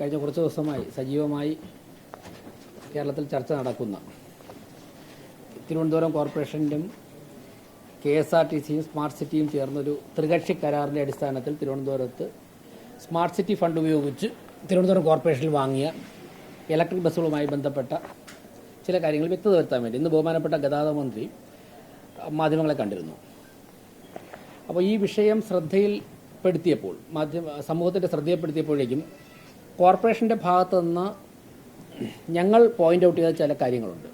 കഴിഞ്ഞ കുറച്ച് ദിവസമായി സജീവമായി കേരളത്തിൽ ചർച്ച നടക്കുന്ന തിരുവനന്തപുരം കോർപ്പറേഷനും KSRTCയും സ്മാർട്ട് സിറ്റിയും ചേർന്നൊരു ത്രികക്ഷി കരാറിൻ്റെ അടിസ്ഥാനത്തിൽ തിരുവനന്തപുരത്ത് സ്മാർട്ട് സിറ്റി ഫണ്ട് ഉപയോഗിച്ച് തിരുവനന്തപുരം കോർപ്പറേഷനിൽ വാങ്ങിയ ഇലക്ട്രിക് ബസ്സുകളുമായി ബന്ധപ്പെട്ട ചില കാര്യങ്ങൾ വ്യക്തത വരുത്താൻ വേണ്ടി ഇന്ന് ബഹുമാനപ്പെട്ട ഗതാഗത മന്ത്രി മാധ്യമങ്ങളെ കണ്ടിരുന്നു. അപ്പോൾ ഈ വിഷയം ശ്രദ്ധയിൽപ്പെടുത്തിയപ്പോൾ സമൂഹത്തിൻ്റെ ശ്രദ്ധയിൽപ്പെടുത്തിയപ്പോഴേക്കും കോർപ്പറേഷൻ്റെ ഭാഗത്തു നിന്ന് ഞങ്ങൾ പോയിൻ്റ് ഔട്ട് ചെയ്ത ചില കാര്യങ്ങളുണ്ട്.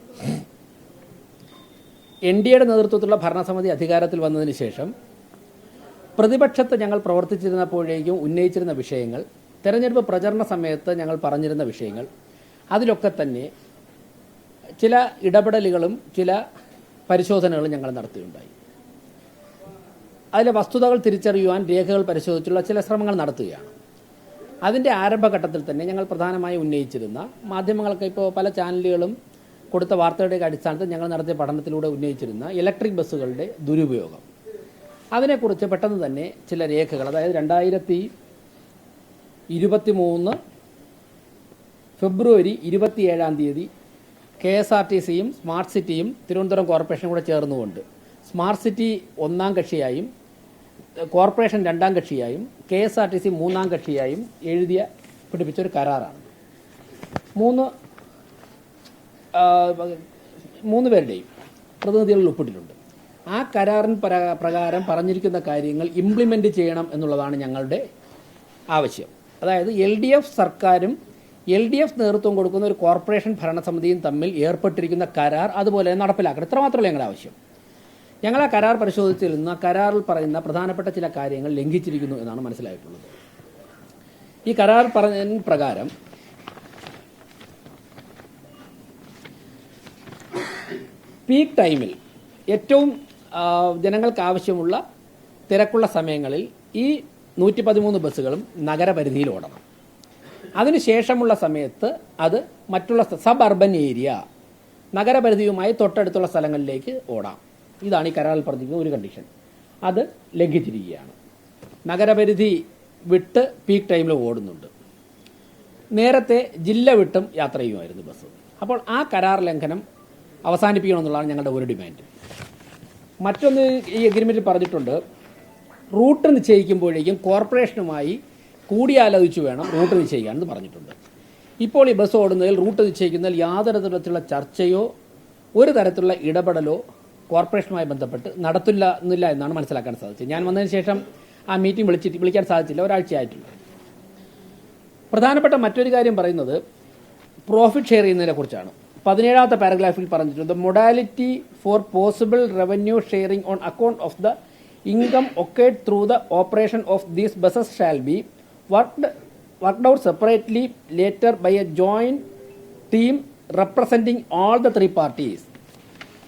NDAയുടെ നേതൃത്വത്തിലുള്ള ഭരണസമിതി അധികാരത്തിൽ വന്നതിന് ശേഷം പ്രതിപക്ഷത്ത് ഞങ്ങൾ പ്രവർത്തിച്ചിരുന്നപ്പോഴേക്കും ഉന്നയിച്ചിരുന്ന വിഷയങ്ങൾ, തെരഞ്ഞെടുപ്പ് പ്രചരണ സമയത്ത് ഞങ്ങൾ പറഞ്ഞിരുന്ന വിഷയങ്ങൾ, അതിലൊക്കെ തന്നെ ചില ഇടപെടലുകളും ചില പരിശോധനകളും ഞങ്ങൾ നടത്തുകയുണ്ടായി. അതിലെ വസ്തുതകൾ തിരിച്ചറിയുവാൻ രേഖകൾ പരിശോധിച്ചുള്ള ചില ശ്രമങ്ങൾ നടത്തുകയാണ്. അതിൻ്റെ ആരംഭഘട്ടത്തിൽ തന്നെ ഞങ്ങൾ പ്രധാനമായി ഉന്നയിച്ചിരുന്ന മാധ്യമങ്ങൾക്ക് ഇപ്പോൾ പല ചാനലുകളും കൊടുത്ത വാർത്തയുടെ അടിസ്ഥാനത്തിൽ ഞങ്ങൾ നടത്തിയ പഠനത്തിലൂടെ ഉന്നയിച്ചിരുന്ന ഇലക്ട്രിക് ബസ്സുകളുടെ ദുരുപയോഗം, അതിനെക്കുറിച്ച് പെട്ടെന്ന് തന്നെ ചില രേഖകൾ, അതായത് 2023 ഫെബ്രുവരി 27 KSRTCയും സ്മാർട്ട് സിറ്റിയും തിരുവനന്തപുരം കോർപ്പറേഷനും കൂടെ ചേർന്നുകൊണ്ട് സ്മാർട്ട് സിറ്റി ഒന്നാം കക്ഷിയായും കോർപ്പറേഷൻ രണ്ടാം കക്ഷിയായും KSRTC മൂന്നാം കക്ഷിയായും പിടിപ്പിച്ചൊരു കരാറാണ്. മൂന്ന് പേരുടെയും പ്രതിനിധികളിൽ ഒപ്പിട്ടിട്ടുണ്ട്. ആ കരാറിന് പ്രകാരം പറഞ്ഞിരിക്കുന്ന കാര്യങ്ങൾ ഇംപ്ലിമെൻ്റ് ചെയ്യണം എന്നുള്ളതാണ് ഞങ്ങളുടെ ആവശ്യം. അതായത് LDF സർക്കാരും LDF നേതൃത്വം കൊടുക്കുന്ന ഒരു കോർപ്പറേഷൻ ഭരണസമിതിയും തമ്മിൽ ഏർപ്പെട്ടിരിക്കുന്ന കരാർ അതുപോലെ നടപ്പിലാക്കണം. ഇത്രമാത്രമല്ല ഞങ്ങളുടെ ആവശ്യം. ഞങ്ങൾ ആ കരാർ പരിശോധിച്ചിരുന്ന കരാറിൽ പറയുന്ന പ്രധാനപ്പെട്ട ചില കാര്യങ്ങൾ ലംഘിച്ചിരിക്കുന്നു എന്നാണ് മനസ്സിലായിട്ടുള്ളത്. ഈ കരാർ പ്രകാരം പീക്ക് ടൈമിൽ ഏറ്റവും ജനങ്ങൾക്ക് ആവശ്യമുള്ള തിരക്കുള്ള സമയങ്ങളിൽ ഈ 113 ബസ്സുകളും നഗരപരിധിയിൽ ഓടണം. അതിനുശേഷമുള്ള സമയത്ത് അത് മറ്റുള്ള സബ് അർബൻ ഏരിയ, നഗരപരിധിയുമായി തൊട്ടടുത്തുള്ള സ്ഥലങ്ങളിലേക്ക് ഓടാം. ഇതാണ് ഈ കരാറിൽ പറഞ്ഞിരിക്കുന്ന ഒരു കണ്ടീഷൻ. അത് ലംഘിച്ചിരിക്കുകയാണ്. നഗരപരിധി വിട്ട് പീക്ക് ടൈമിൽ ഓടുന്നുണ്ട്. നേരത്തെ ജില്ല വിട്ടും യാത്ര ചെയ്യുമായിരുന്നു ബസ്. അപ്പോൾ ആ കരാർ ലംഘനം അവസാനിപ്പിക്കണമെന്നുള്ളതാണ് ഞങ്ങളുടെ ഒരു ഡിമാൻഡ്. മറ്റൊന്ന് ഈ എഗ്രിമെൻറ്റിൽ പറഞ്ഞിട്ടുണ്ട്, റൂട്ട് നിശ്ചയിക്കുമ്പോഴേക്കും കോർപ്പറേഷനുമായി കൂടിയാലോചിച്ച് വേണം റൂട്ട് നിശ്ചയിക്കാനെന്ന് പറഞ്ഞിട്ടുണ്ട്. ഇപ്പോൾ ഈ ബസ് ഓടുന്നതിൽ റൂട്ട് നിശ്ചയിക്കുന്നതിൽ യാതൊരു തരത്തിലുള്ള ചർച്ചയോ ഒരു തരത്തിലുള്ള ഇടപെടലോ കോർപ്പറേഷനുമായി ബന്ധപ്പെട്ട് നടത്തില്ല എന്നാണ് മനസ്സിലാക്കാൻ സാധിച്ചത്. ഞാൻ വന്നതിന് ശേഷം ആ മീറ്റിംഗ് വിളിക്കാൻ സാധിച്ചില്ല, ഒരാഴ്ചയായിട്ടുണ്ട്. പ്രധാനപ്പെട്ട മറ്റൊരു കാര്യം പറയുന്നത് പ്രോഫിറ്റ് ഷെയർ ചെയ്യുന്നതിനെ കുറിച്ചാണ്. 17ാമത്തെ പാരഗ്രാഫിൽ പറഞ്ഞിട്ടുണ്ട്, modality for possible revenue sharing on account of the income accrued through the operation of these buses shall be worked out separately later by a joint team representing all the 3 parties.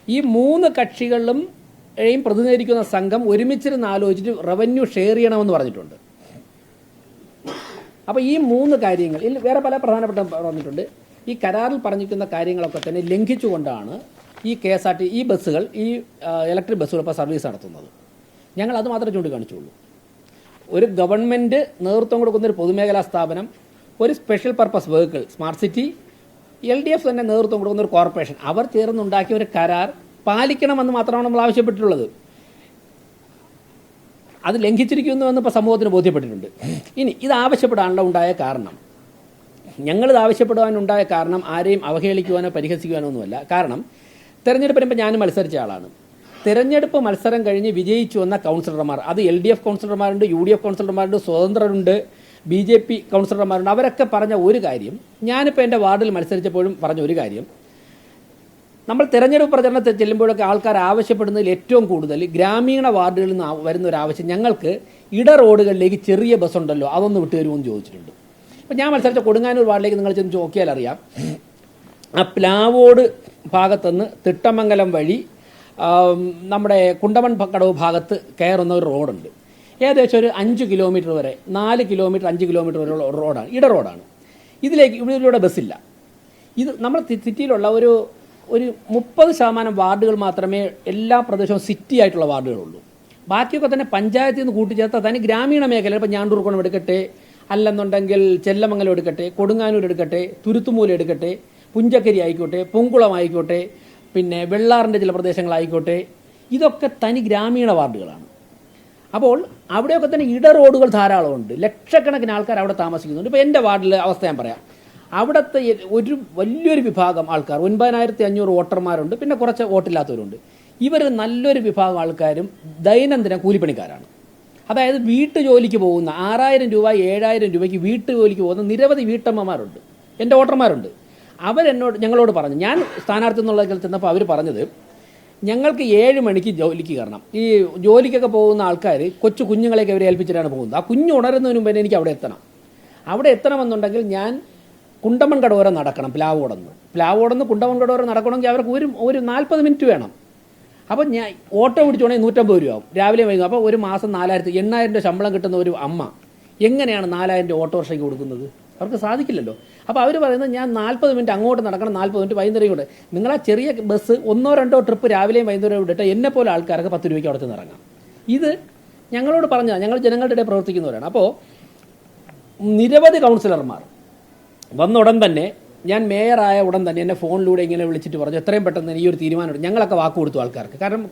ഈ 3 കക്ഷികളിലും പ്രതിനിധീകരിക്കുന്ന സംഘം ഒരുമിച്ചിരുന്ന് ആലോചിച്ചിട്ട് revenue share ചെയ്യണമെന്ന് പറഞ്ഞിട്ടുണ്ട്. അപ്പോൾ ഈ 3 കാര്യങ്ങൾ വേറെ പല പ്രധാനപ്പെട്ട പറഞ്ഞിട്ടുണ്ട്. ഈ കരാറിൽ പറഞ്ഞിരിക്കുന്ന കാര്യങ്ങളൊക്കെ തന്നെ ലംഘിച്ചുകൊണ്ടാണ് ഈ KSRTC ഈ ബസ്സുകൾ, ഈ ഇലക്ട്രിക് ബസ്സുകൾ ഇപ്പോൾ സർവീസ് നടത്തുന്നത്. ഞങ്ങൾ അത് മാത്രമേ ചൂണ്ടിക്കാണിച്ചുള്ളൂ. ഒരു ഗവൺമെൻറ് നേതൃത്വം കൊടുക്കുന്ന ഒരു പൊതുമേഖലാ സ്ഥാപനം, ഒരു special purpose vehicle smart city, LDF തന്നെ നേതൃത്വം കൊടുക്കുന്ന ഒരു കോർപ്പറേഷൻ, അവർ ചേർന്നുണ്ടാക്കിയ ഒരു കരാർ പാലിക്കണമെന്ന് മാത്രമാണ് നമ്മൾ ആവശ്യപ്പെട്ടിട്ടുള്ളത്. അത് ലംഘിച്ചിരിക്കുന്നുവെന്ന് ഇപ്പോൾ സമൂഹത്തിന് ബോധ്യപ്പെട്ടിട്ടുണ്ട്. ഇനി ഇത് ആവശ്യപ്പെടാനുള്ള ഉണ്ടായ കാരണം, ഞങ്ങളിത് ആവശ്യപ്പെടുവാനുണ്ടായ കാരണം ആരെയും അവഹേളിക്കുവാനോ പരിഹസിക്കുവാനോ ഒന്നുമല്ല. കാരണം തെരഞ്ഞെടുപ്പിന് ഇപ്പോൾ ഞാൻ മത്സരിച്ച ആളാണ്. തെരഞ്ഞെടുപ്പ് മത്സരം കഴിഞ്ഞ് വിജയിച്ചു വന്ന കൗൺസിലർമാർ, അത് LDF കൗൺസിലർമാരുണ്ട്, UDF കൗൺസിലർമാരുണ്ട്, സ്വതന്ത്രരുണ്ട്, BJP കൗൺസിലർമാരുണ്ട്. അവരൊക്കെ പറഞ്ഞ ഒരു കാര്യം, ഞാനിപ്പോൾ എൻ്റെ വാർഡിൽ മത്സരിച്ചപ്പോഴും പറഞ്ഞ ഒരു കാര്യം, നമ്മൾ തെരഞ്ഞെടുപ്പ് പ്രചരണത്തിൽ ചെല്ലുമ്പോഴൊക്കെ ആൾക്കാർ ആവശ്യപ്പെടുന്നതിൽ ഏറ്റവും കൂടുതൽ ഗ്രാമീണ വാർഡുകളിൽ നിന്ന് വരുന്ന ഒരു ആവശ്യം, ഞങ്ങൾക്ക് റോഡുകളിലേക്ക് ചെറിയ ബസ്സുണ്ടല്ലോ അതൊന്ന് വിട്ടുതരുമെന്ന് ചോദിച്ചിട്ടുണ്ട്. അപ്പോൾ ഞാൻ മത്സരിച്ച കൊടുങ്ങാനൂർ വാർഡിലേക്ക് നിങ്ങൾ ചെന്ന് നോക്കിയാൽ അറിയാം, ആ പ്ലാവോട് ഭാഗത്തുനിന്ന് തിട്ടമംഗലം വഴി നമ്മുടെ കുണ്ടമൺ കടവ് ഭാഗത്ത് കയറുന്ന ഒരു റോഡുണ്ട്. ഏകദേശം ഒരു 5 കിലോമീറ്റർ വരെ, 4 കിലോമീറ്റർ 5 കിലോമീറ്റർ വരെയുള്ള റോഡാണ്, റോഡാണ്. ഇതിലൂടെ ബസ്സില്ല. ഇത് നമ്മൾ സിറ്റിയിലുള്ള ഒരു 30% വാർഡുകൾ മാത്രമേ എല്ലാ പ്രദേശവും സിറ്റി ആയിട്ടുള്ള വാർഡുകളുള്ളൂ. ബാക്കിയൊക്കെ തന്നെ പഞ്ചായത്തിൽ നിന്ന് കൂട്ടിച്ചേർത്താൽ തന്നെ ഗ്രാമീണ മേഖല, ഇപ്പോൾ ഞാണ്ടൂർക്കോണം എടുക്കട്ടെ, അല്ലെന്നുണ്ടെങ്കിൽ ചെല്ലമംഗലം എടുക്കട്ടെ, കൊടുങ്ങാനൂർ എടുക്കട്ടെ, തുരുത്തുമൂല എടുക്കട്ടെ, പുഞ്ചക്കരി ആയിക്കോട്ടെ, പൊങ്കുളം ആയിക്കോട്ടെ, പിന്നെ വെള്ളാറിൻ്റെ ചില പ്രദേശങ്ങളായിക്കോട്ടെ, ഇതൊക്കെ തനി ഗ്രാമീണ വാർഡുകളാണ്. അപ്പോൾ അവിടെയൊക്കെ തന്നെ ഇട റോഡുകൾ ധാരാളമുണ്ട്. ലക്ഷക്കണക്കിന് ആൾക്കാർ അവിടെ താമസിക്കുന്നുണ്ട്. ഇപ്പോൾ എൻ്റെ വാർഡിലെ അവസ്ഥ ഞാൻ പറയാം. അവിടുത്തെ ഒരു വലിയൊരു വിഭാഗം ആൾക്കാർ 9500 വോട്ടർമാരുണ്ട്, പിന്നെ കുറച്ച് വോട്ടില്ലാത്തവരുണ്ട്. ഇവർ നല്ലൊരു വിഭാഗം ആൾക്കാരും ദൈനംദിന കൂലിപ്പണിക്കാരാണ്. അതായത് വീട്ടുജോലിക്ക് പോകുന്ന 6000 രൂപ 7000 രൂപയ്ക്ക് വീട്ടുജോലിക്ക് പോകുന്ന നിരവധി വീട്ടമ്മമാരുണ്ട്, എൻ്റെ വോട്ടർമാരുണ്ട്. ഞങ്ങളോട് പറഞ്ഞു, ഞാൻ സ്ഥാനാർത്ഥി എന്നുള്ളതിൽ ചെന്നപ്പോൾ അവർ പറഞ്ഞത്, ഞങ്ങൾക്ക് 7 മണിക്ക് ജോലിക്ക് കയറണം. ഈ ജോലിക്കൊക്കെ പോകുന്ന ആൾക്കാർ കൊച്ചു കുഞ്ഞുങ്ങളെയൊക്കെ അവരെ ഏൽപ്പിച്ചിട്ടാണ് പോകുന്നത്. ആ കുഞ്ഞ് ഉണരുന്നതിന് മുമ്പ് എനിക്ക് അവിടെ എത്തണം. അവിടെ എത്തണമെന്നുണ്ടെങ്കിൽ ഞാൻ കുണ്ടമൺ കടവരെ നടക്കണം. പ്ലാവോടന്ന് കുണ്ടമൺ കടവരെ നടക്കണമെങ്കിൽ അവർക്ക് ഒരു 40 മിനിറ്റ് വേണം. അപ്പോൾ ഞാൻ ഓട്ടോ പിടിച്ചോണെങ്കിൽ 150 രൂപ ആവും, രാവിലെ വൈകും. അപ്പോൾ ഒരു മാസം 8,000 രൂപ ശമ്പളം കിട്ടുന്ന ഒരു അമ്മ എങ്ങനെയാണ് 4000 രൂപ ഓട്ടോറിക്ഷയ്ക്ക് കൊടുക്കുന്നത്? അവർക്ക് സാധിക്കില്ലല്ലോ. അപ്പോൾ അവർ പറയുന്നത്, ഞാൻ 40 മിനിറ്റ് അങ്ങോട്ട് നടക്കണം, 40 മിനിറ്റ് വൈകുന്നേരം കൂടെ. നിങ്ങൾ ആ ചെറിയ ബസ് 1-2 ട്രിപ്പ് രാവിലെയും വൈകുന്നേരം വിട്ടിട്ട് എന്നെപ്പോലെ ആൾക്കാർക്ക് 10 രൂപയ്ക്ക് അവിടെ നിന്ന് ഇറങ്ങാം. ഇത് ഞങ്ങളോട് പറഞ്ഞാൽ, ഞങ്ങൾ ജനങ്ങളുടെ ഇടയിൽ പ്രവർത്തിക്കുന്നവരാണ്. അപ്പോൾ നിരവധി കൗൺസിലർമാർ വന്ന ഉടൻ തന്നെ, ഞാൻ മേയറായ ഉടൻ തന്നെ എന്നെ ഫോണിലൂടെ ഇങ്ങനെ വിളിച്ചിട്ട് പറഞ്ഞു, എത്രയും പെട്ടെന്ന് ഈ ഒരു തീരുമാനമുണ്ട്. ഞങ്ങളൊക്കെ വാക്ക് കൊടുത്തു ആൾക്കാർക്ക്. കാരണം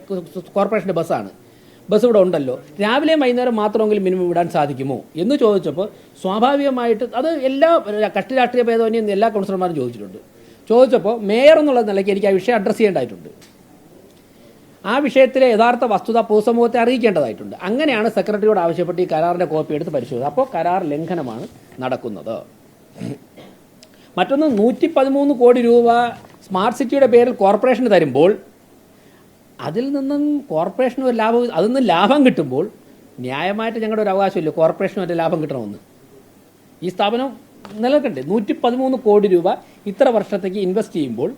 കോർപ്പറേഷൻ്റെ ബസ്സാണ്, ബസ് ഇവിടെ ഉണ്ടല്ലോ, രാവിലെയും വൈകുന്നേരം മാത്രമെങ്കിലും മിനിമം വിടാൻ സാധിക്കുമോ എന്ന് ചോദിച്ചപ്പോൾ സ്വാഭാവികമായിട്ട് അത് എല്ലാ കക്ഷി രാഷ്ട്രീയ ഭേദമന്യം എല്ലാ കൗൺസിലർമാരും ചോദിച്ചപ്പോൾ മേയർ എന്നുള്ള നിലയ്ക്ക് എനിക്ക് ആ വിഷയം അഡ്രസ്സ് ചെയ്യേണ്ടതായിട്ടുണ്ട്. ആ വിഷയത്തിലെ യഥാർത്ഥ വസ്തുത പൊതുസമൂഹത്തെ അറിയിക്കേണ്ടതായിട്ടുണ്ട്. അങ്ങനെയാണ് സെക്രട്ടറിയോട് ആവശ്യപ്പെട്ട് ഈ കരാറിൻ്റെ കോപ്പി എടുത്ത് പരിശോധിച്ചത്. അപ്പോൾ കരാർ ലംഘനമാണ് നടക്കുന്നത്. മറ്റൊന്ന്, 113 കോടി രൂപ സ്മാർട്ട് സിറ്റിയുടെ പേരിൽ കോർപ്പറേഷന് തരുമ്പോൾ അതിൽ നിന്നും കോർപ്പറേഷന് ഒരു ലാഭം, അതിൽ നിന്ന് ലാഭം കിട്ടുമ്പോൾ ന്യായമായിട്ട് ഞങ്ങളുടെ ഒരു അവകാശമില്ല കോർപ്പറേഷന് മറ്റേ ലാഭം കിട്ടണമെന്ന്. ഈ സ്ഥാപനം നിലനിൽക്കണ്ടേ? 113 കോടി രൂപ ഇത്ര വർഷത്തേക്ക് ഇൻവെസ്റ്റ് ചെയ്യുമ്പോൾ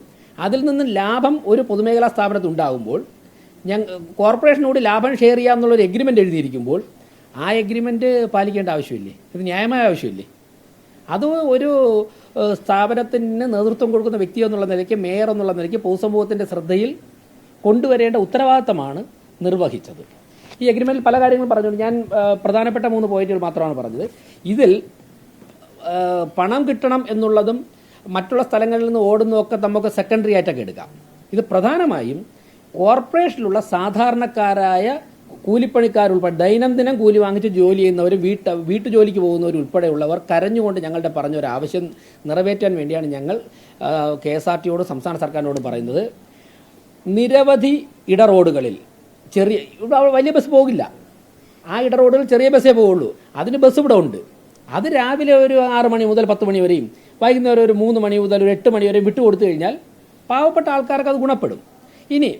അതിൽ നിന്ന് ലാഭം ഒരു പൊതുമേഖലാ സ്ഥാപനത്തിൽ ഉണ്ടാകുമ്പോൾ കോർപ്പറേഷനോട് ലാഭം ഷെയർ ചെയ്യാമെന്നുള്ളൊരു എഗ്രിമെൻ്റ് എഴുതിയിരിക്കുമ്പോൾ ആ എഗ്രിമെൻ്റ് പാലിക്കേണ്ട ആവശ്യമില്ലേ? ഇത് ന്യായമായ ആവശ്യമില്ലേ? അത് ഒരു സ്ഥാപനത്തിന് നേതൃത്വം കൊടുക്കുന്ന വ്യക്തി എന്നുള്ള നിലയ്ക്ക്, മേയർ എന്നുള്ള നിലയ്ക്ക് പൊതുസമൂഹത്തിൻ്റെ ശ്രദ്ധയിൽ കൊണ്ടുവരേണ്ട ഉത്തരവാദിത്തമാണ് നിർവഹിച്ചത്. ഈ എഗ്രിമെൻറ്റിൽ പല കാര്യങ്ങളും പറഞ്ഞുകൊണ്ട് ഞാൻ പ്രധാനപ്പെട്ട 3 പോയിന്റുകൾ മാത്രമാണ് പറഞ്ഞത്. ഇതിൽ പണം കിട്ടണം എന്നുള്ളതും മറ്റുള്ള സ്ഥലങ്ങളിൽ നിന്ന് ഓടുന്നതൊക്കെ നമുക്ക് സെക്കൻഡറി ആയിട്ടൊക്കെ എടുക്കാം. ഇത് പ്രധാനമായും കോർപ്പറേഷനിലുള്ള സാധാരണക്കാരായ കൂലിപ്പണിക്കാരുൾപ്പെടെ ദൈനംദിനം കൂലി വാങ്ങിച്ച് ജോലി ചെയ്യുന്നവരും വീട്ടുജോലിക്ക് പോകുന്നവരും ഉൾപ്പെടെയുള്ളവർ കരഞ്ഞുകൊണ്ട് ഞങ്ങളുടെ പറഞ്ഞൊരാവശ്യം നിറവേറ്റാൻ വേണ്ടിയാണ് ഞങ്ങൾ KSRTയോടും സംസ്ഥാന സർക്കാരിനോടും പറയുന്നത്. നിരവധി ഇടറോഡുകളിൽ വലിയ ബസ് പോകില്ല. ആ ഇടറോഡുകളിൽ ചെറിയ ബസ്സേ പോവുള്ളൂ. അതിന് ബസ് ഇവിടെ ഉണ്ട്. അത് രാവിലെ ഒരു 6 മണി മുതൽ 10 മണി വരെയും വൈകുന്നേരം ഒരു 3 മണി മുതൽ ഒരു 8 മണി വരെയും വിട്ടുകൊടുത്തു കഴിഞ്ഞാൽ പാവപ്പെട്ട ആൾക്കാർക്ക് അത് ഗുണപ്പെടും. ഇനി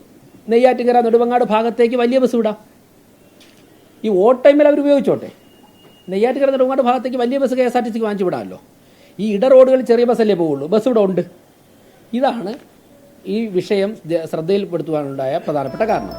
നെയ്യാറ്റിൻകര നെടുമങ്ങാട് ഭാഗത്തേക്ക് വലിയ ബസ് വിടാം. ഈ വോട്ട് ടൈമിൽ അവർ ഉപയോഗിച്ചോട്ടെ. നെയ്യാറ്റിൻകര നെടുമങ്ങാട് ഭാഗത്തേക്ക് വലിയ ബസ് KSRTCക്ക് വാങ്ങിച്ചു വിടാമല്ലോ. ഈ ഇടറോഡുകളിൽ ചെറിയ ബസ്സല്ലേ പോവുള്ളൂ, ബസ് ഇവിടെ ഉണ്ട്. ഇതാണ് ഈ വിഷയം ശ്രദ്ധയിൽപ്പെടുത്തുവാനുണ്ടായ പ്രധാനപ്പെട്ട കാരണം.